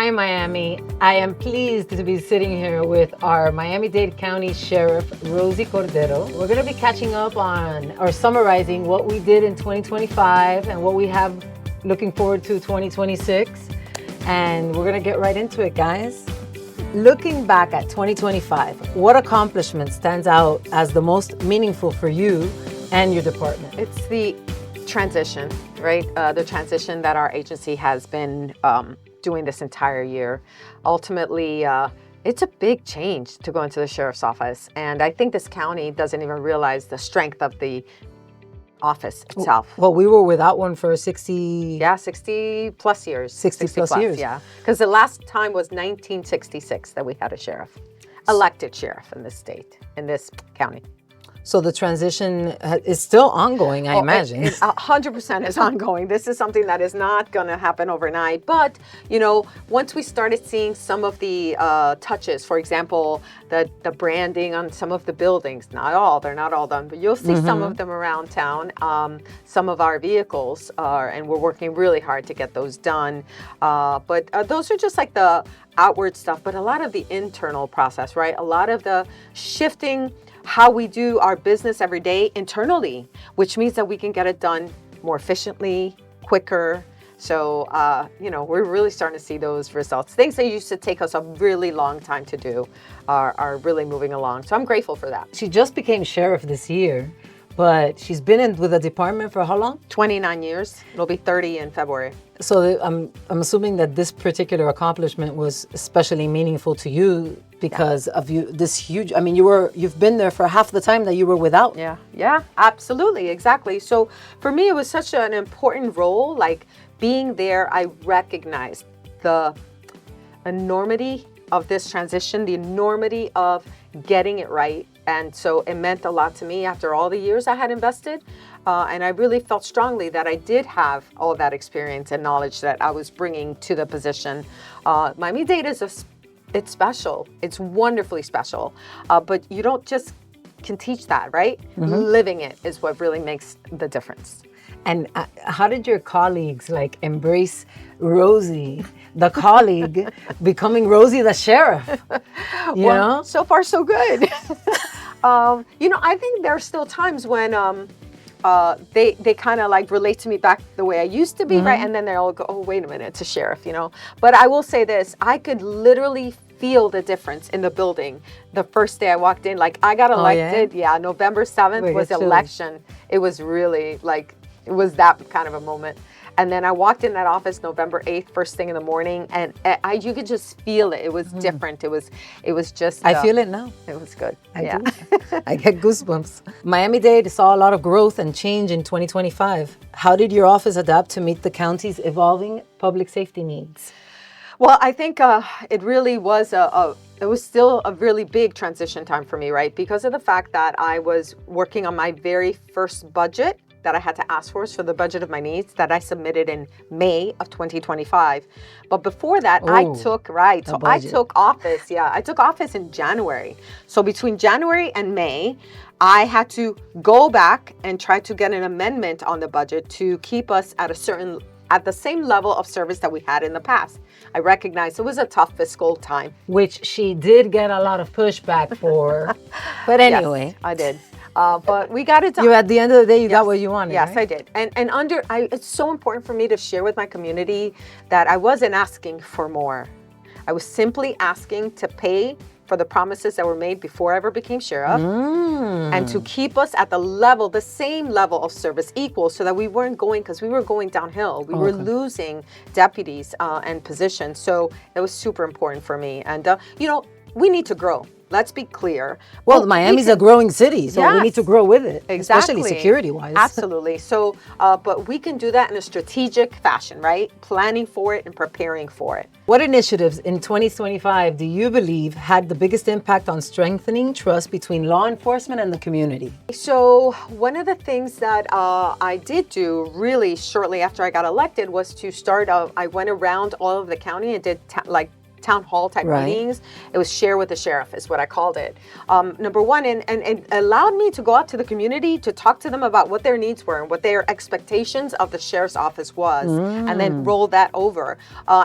Hi, Miami. I am pleased to be sitting here with our Miami-Dade County Sheriff, Rosie Cordero. We're going to be catching up on or summarizing what we did in 2025 and what we have looking forward to 2026. And we're going to get right into it, guys. Looking back at 2025, what accomplishment stands out as the most meaningful for you and your department? It's the transition, right? The transition that our agency has been doing this entire year. Ultimately, it's a big change to go into the sheriff's office. And I think this county doesn't even realize the strength of the office itself. Well, we were without one for 60 plus years. 60 plus years. Yeah. Because the last time was 1966 that we had a sheriff, elected sheriff in this state, in this county. So the transition is still ongoing, I imagine. 100% is ongoing. This is something that is not going to happen overnight. But, you know, once we started seeing some of the touches, for example, the branding on some of the buildings, they're not all done, but you'll see some of them around town. Some of our vehicles are, and we're working really hard to get those done. But those are just like the outward stuff, but a lot of the internal process, right? A lot of the shifting how we do our business every day internally, which means that we can get it done more efficiently, quicker. So, we're really starting to see those results. Things that used to take us a really long time to do are really moving along. So I'm grateful for that. She just became sheriff this year, but she's been with the department for how long? 29 years. It'll be 30 in February. So I'm assuming that this particular accomplishment was especially meaningful to you because of this huge, you've been there for half the time that you were without. Yeah, absolutely, exactly. So for me, it was such an important role. Like being there, I recognized the enormity of this transition, the enormity of getting it right. And so it meant a lot to me after all the years I had invested. And I really felt strongly that I did have all that experience and knowledge that I was bringing to the position. Miami-Dade it's special. It's wonderfully special. But you don't just can teach that, right? Living it is what really makes the difference. And how did your colleagues embrace Rosie, the colleague, becoming Rosie the sheriff? You know? So far so good. I think there are still times when they kind of relate to me back the way I used to be, right? And then they'll go, oh, wait a minute, it's a sheriff, But I will say this, I could literally feel the difference in the building the first day I walked in. I got elected. Yeah, November 7th was election. It was really it was that kind of a moment. And then I walked in that office November 8th, first thing in the morning, and you could just feel it. It was different. It was just. I feel it now. It was good. I do. I get goosebumps. Miami-Dade saw a lot of growth and change in 2025. How did your office adapt to meet the county's evolving public safety needs? Well, I think it really was it was still a really big transition time for me, right? Because of the fact that I was working on my very first budget that I had to ask for the budget of my needs that I submitted in May of 2025. But before that, I took office. Yeah, I took office in January. So between January and May, I had to go back and try to get an amendment on the budget to keep us at the same level of service that we had in the past. I recognize it was a tough fiscal time. Which she did get a lot of pushback for. But anyway. Yes, I did. But we got it done. At the end of the day, you got what you wanted. Yes, right? I did. And it's so important for me to share with my community that I wasn't asking for more. I was simply asking to pay for the promises that were made before I ever became sheriff and to keep us at the same level of service equal so that we weren't because we were going downhill. We were losing deputies and positions. So that was super important for me. And, we need to grow. Let's be clear. Well, Miami's a growing city, so we need to grow with it, especially security-wise. Absolutely. So, but we can do that in a strategic fashion, right? Planning for it and preparing for it. What initiatives in 2025 do you believe had the biggest impact on strengthening trust between law enforcement and the community? So, one of the things that I did do really shortly after I got elected was to start. I went around all of the county and did town hall type Right. meetings. It was share with the sheriff is what I called it. Number one, and it allowed me to go out to the community to talk to them about what their needs were and what their expectations of the sheriff's office was, and then roll that over.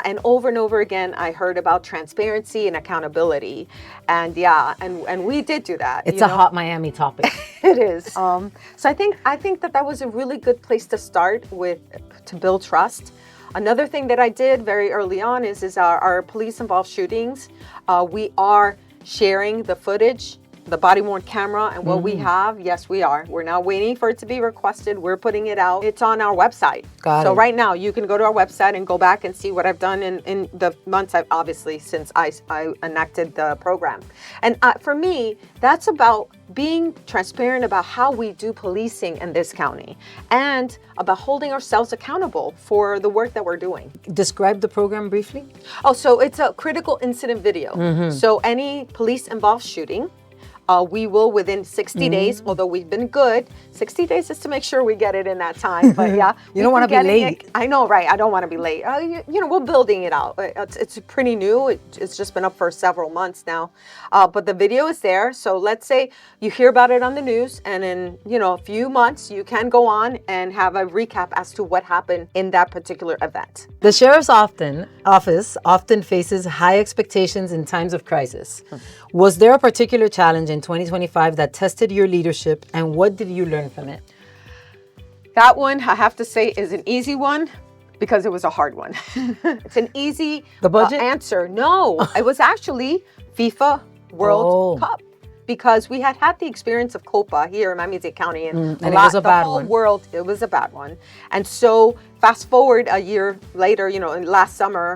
And over again, I heard about transparency and accountability. And yeah, and we did do that. It's a hot Miami topic. It is. So I think that was a really good place to start with to build trust. Another thing that I did very early on is our police involved shootings. We are sharing the footage, the body worn camera, and what we have. Yes, we are. We're not waiting for it to be requested. We're putting it out. It's on our website. Got so it. right now you can go to our website and go back and see what I've done in the months I've obviously since I enacted the program. And for me, that's about being transparent about how we do policing in this county and about holding ourselves accountable for the work that we're doing. Describe the program briefly. Oh, so it's a critical incident video. So any police involved shooting, we will within 60 days, although we've been good, 60 days is to make sure we get it in that time. But yeah, You don't want to be late. I know, right? I don't want to be late. We're building it out. It's pretty new. It's just been up for several months now. But the video is there. So let's say you hear about it on the news, and in a few months you can go on and have a recap as to what happened in that particular event. The sheriff's office often faces high expectations in times of crisis. Was there a particular challenge in 2025 that tested your leadership, and what did you learn from it? That one, I have to say, is an easy one because it was a hard one. It's an easy The budget? answer. No, it was actually FIFA World Cup, because we had the experience of Copa here in Miami-Dade County, and it was a bad the whole one. world, it was a bad one. And so fast forward a year later, in last summer,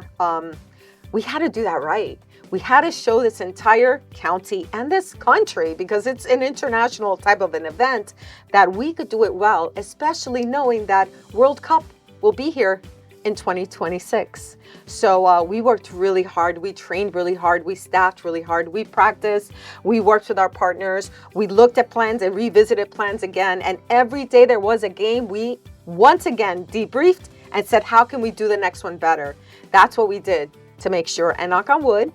we had to do that right. We had to show this entire county and this country, because it's an international type of an event, that we could do it well, especially knowing that World Cup will be here in 2026. So we worked really hard. We trained really hard. We staffed really hard. We practiced. We worked with our partners. We looked at plans and revisited plans again. And every day there was a game, we once again debriefed and said, how can we do the next one better? That's what we did to make sure. And knock on wood,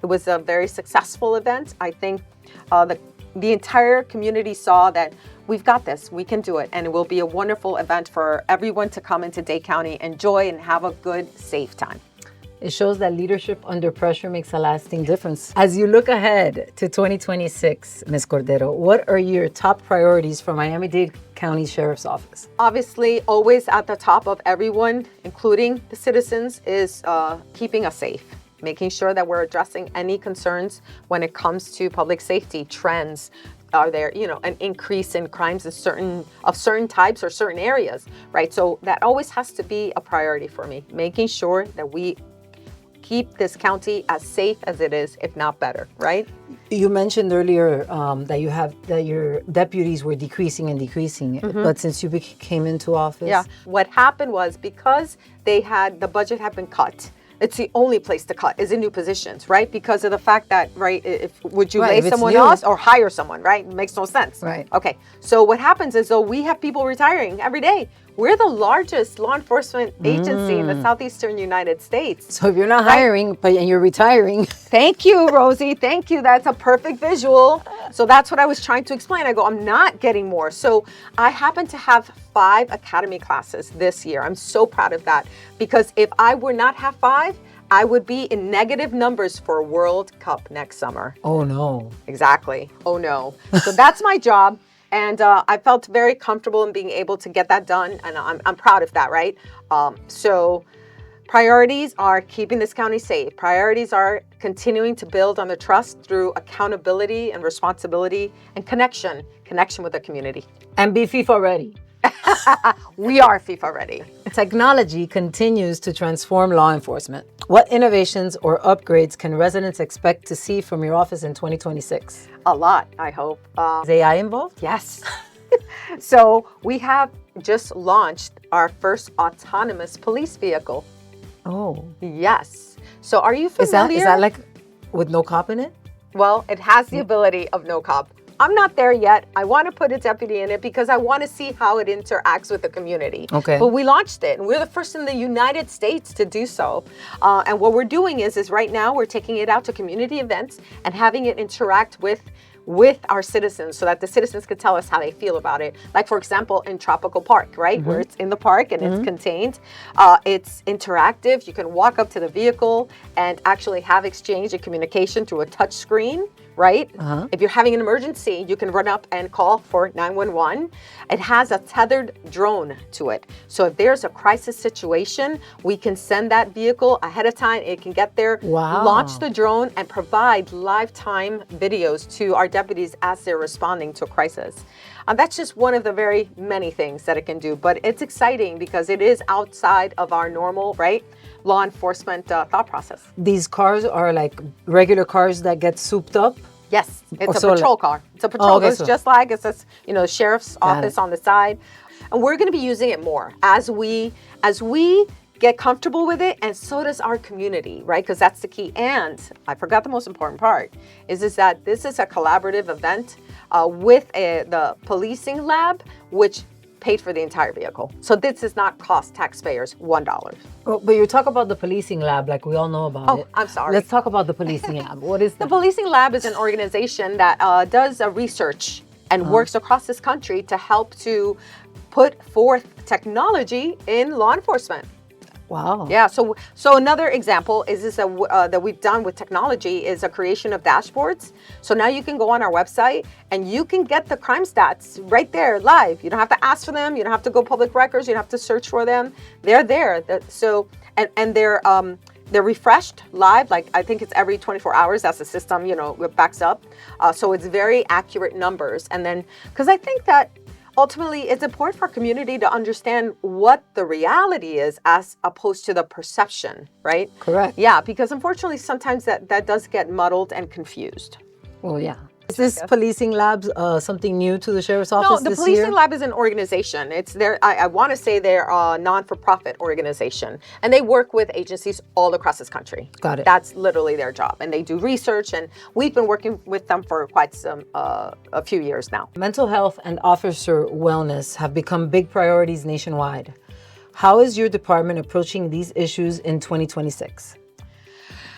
it was a very successful event. I think the entire community saw that we've got this, we can do it, and it will be a wonderful event for everyone to come into Dade County, enjoy, and have a good, safe time. It shows that leadership under pressure makes a lasting difference. As you look ahead to 2026, Ms. Cordero, what are your top priorities for Miami-Dade County Sheriff's Office? Obviously, always at the top of everyone, including the citizens, is keeping us safe. Making sure that we're addressing any concerns when it comes to public safety trends. Are there, an increase in crimes of certain types or certain areas, right? So that always has to be a priority for me, making sure that we keep this county as safe as it is, if not better, right? You mentioned earlier that your deputies were decreasing, but since you came into office, Yeah. What happened was, because the budget had been cut, it's the only place to cut is in new positions, right? Because of the fact that, right, would you Right, lay if it's someone new. else or hire someone, right? It makes no sense. Right. Okay. So what happens is, we have people retiring every day. We're the largest law enforcement agency in the southeastern United States. so if you're not hiring, and you're retiring, Thank you, Rosie. Thank you. That's a perfect visual. So that's what I was trying to explain. I go, I'm not getting more. So I happen to have 5 academy classes this year. I'm so proud of that, because if I would not have 5, I would be in negative numbers for World Cup next summer. oh no. Exactly. Oh no. So that's my job. And I felt very comfortable in being able to get that done. And I'm proud of that, right? So priorities are keeping this county safe. Priorities are continuing to build on the trust through accountability and responsibility and connection with the community. And be FIFA ready. We are FIFA ready. Technology continues to transform law enforcement. What innovations or upgrades can residents expect to see from your office in 2026? A lot, I hope. Is AI involved? Yes. So we have just launched our first autonomous police vehicle. Oh. Yes. So are you familiar? Is that like with no cop in it? Well, it has the ability of no cop. I'm not there yet. I want to put a deputy in it because I want to see how it interacts with the community. Okay. But we launched it, and we're the first in the United States to do so. And what we're doing is right now we're taking it out to community events and having it interact with our citizens so that the citizens can tell us how they feel about it. Like, for example, in Tropical Park, right? Where it's in the park and it's contained. It's interactive. You can walk up to the vehicle and actually have exchange and communication through a touch screen, right? If you're having an emergency, you can run up and call for 911. It has a tethered drone to it. So if there's a crisis situation, we can send that vehicle ahead of time. It can get there, launch the drone, and provide lifetime videos to our deputies as they're responding to a crisis. That's just one of the very many things that it can do, but it's exciting because it is outside of our normal, right, law enforcement thought process. These cars are like regular cars that get souped up? Yes, it's a patrol car. It's a patrol car. It's just like it says, sheriff's office on the side. And we're going to be using it more as we get comfortable with it, and so does our community, right? Because that's the key. And I forgot the most important part is that this is a collaborative event with the policing lab, which paid for the entire vehicle. So this does not cost taxpayers $1. Oh, but you talk about the policing lab like we all know about it. Oh, I'm sorry. Let's talk about the policing lab. What is The policing lab is an organization that does research and works across this country to help to put forth technology in law enforcement. Wow. Yeah. So another example is this that we've done with technology is a creation of dashboards. So now you can go on our website and you can get the crime stats right there live. You don't have to ask for them. You don't have to go public records. You don't have to search for them. They're there. So they're refreshed live. Like I think it's every 24 hours as the system it backs up. So it's very accurate numbers. And then because I think that ultimately, it's important for our community to understand what the reality is as opposed to the perception, right? Correct. Yeah, because unfortunately, sometimes that does get muddled and confused. Well, yeah. Is this policing labs something new to the sheriff's office No, the this policing year? lab is an organization. It's their, I want to say they're a non-for-profit organization, and they work with agencies all across this country. Got it. That's literally their job, and they do research, and we've been working with them for quite a few years now. Mental health and officer wellness have become big priorities nationwide. How is your department approaching these issues in 2026?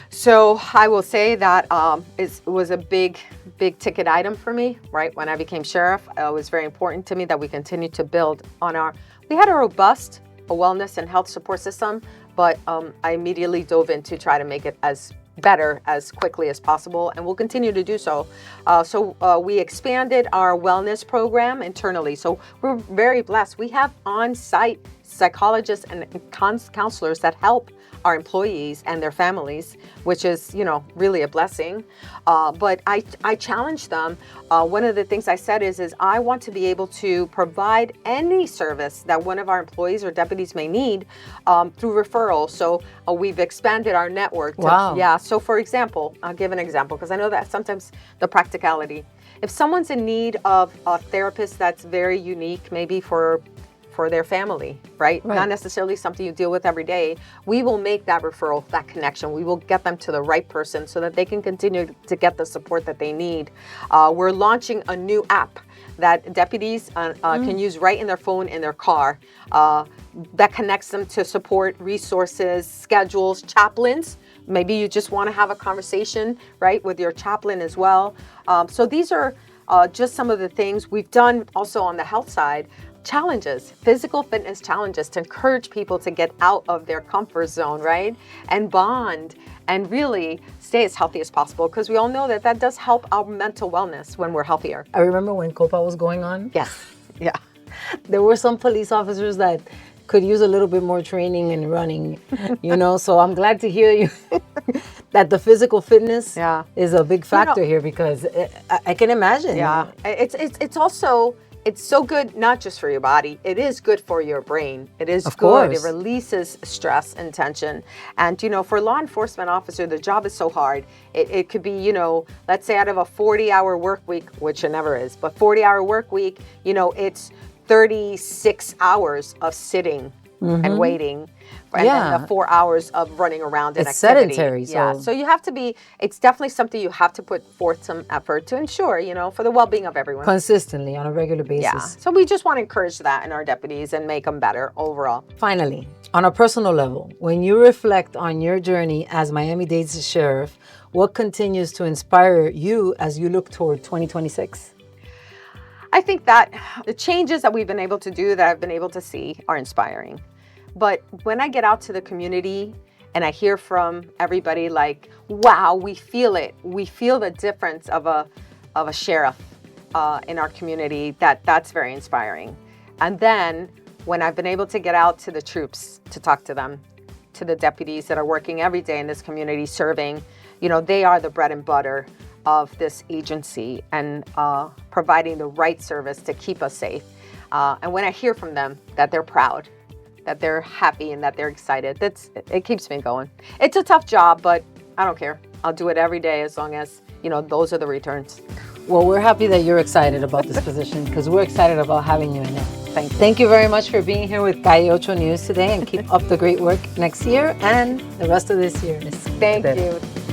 So I will say that it was a big ticket item for me, right? When I became sheriff, it was very important to me that we continue to build on we had a robust wellness and health support system, but I immediately dove in to try to make it as better as quickly as possible, and we'll continue to do so. We expanded our wellness program internally. So we're very blessed. We have on-site psychologists and counselors that help our employees and their families, which is, really a blessing. But I challenged them. One of the things I said is I want to be able to provide any service that one of our employees or deputies may need through referral. So we've expanded our network. Wow. Yeah. So for example, I'll give an example because I know that sometimes the practicality. If someone's in need of a therapist that's very unique, maybe for their family, right? Not necessarily something you deal with every day. We will make that referral, that connection. We will get them to the right person so that they can continue to get the support that they need. We're launching a new app that deputies can use right in their phone in their car that connects them to support resources, schedules, chaplains. Maybe you just want to have a conversation, right, with your chaplain as well. So these are just some of the things we've done also on the health side. Challenges, physical fitness challenges to encourage people to get out of their comfort zone, right? And bond and really stay as healthy as possible because we all know that does help our mental wellness when we're healthier. I remember when COPA was going on. Yes. Yeah. There were some police officers that could use a little bit more training and running, so I'm glad to hear you that the physical fitness is a big factor here because I can imagine. Yeah. It's also, it's so good, not just for your body, it is good for your brain. It is Of good. course. It releases stress and tension. And, for a law enforcement officer, the job is so hard. It could be, let's say out of a 40-hour work week, which it never is, but 40-hour work week, it's 36 hours of sitting and waiting, and then the 4 hours of running around and It's activity. sedentary, Yeah, so- so you have to be. It's definitely something you have to put forth some effort to ensure, for the well-being of everyone. Consistently on a regular basis. Yeah. So we just want to encourage that in our deputies and make them better overall. Finally, on a personal level, when you reflect on your journey as Miami-Dade's sheriff, what continues to inspire you as you look toward 2026? I think that the changes that we've been able to do, that I've been able to see, are inspiring. But when I get out to the community and I hear from everybody like, wow, we feel it. We feel the difference of a sheriff in our community, that's very inspiring. And then when I've been able to get out to the troops to talk to them, to the deputies that are working every day in this community serving, they are the bread and butter of this agency and providing the right service to keep us safe. And when I hear from them that they're proud, that they're happy, and that they're excited, it keeps me going. It's a tough job, but I don't care. I'll do it every day as long as, those are the returns. Well, we're happy that you're excited about this position because we're excited about having you in it. Thank you very much for being here with Calle Ocho News today, and keep up the great work next year and the rest of this year. Thank you.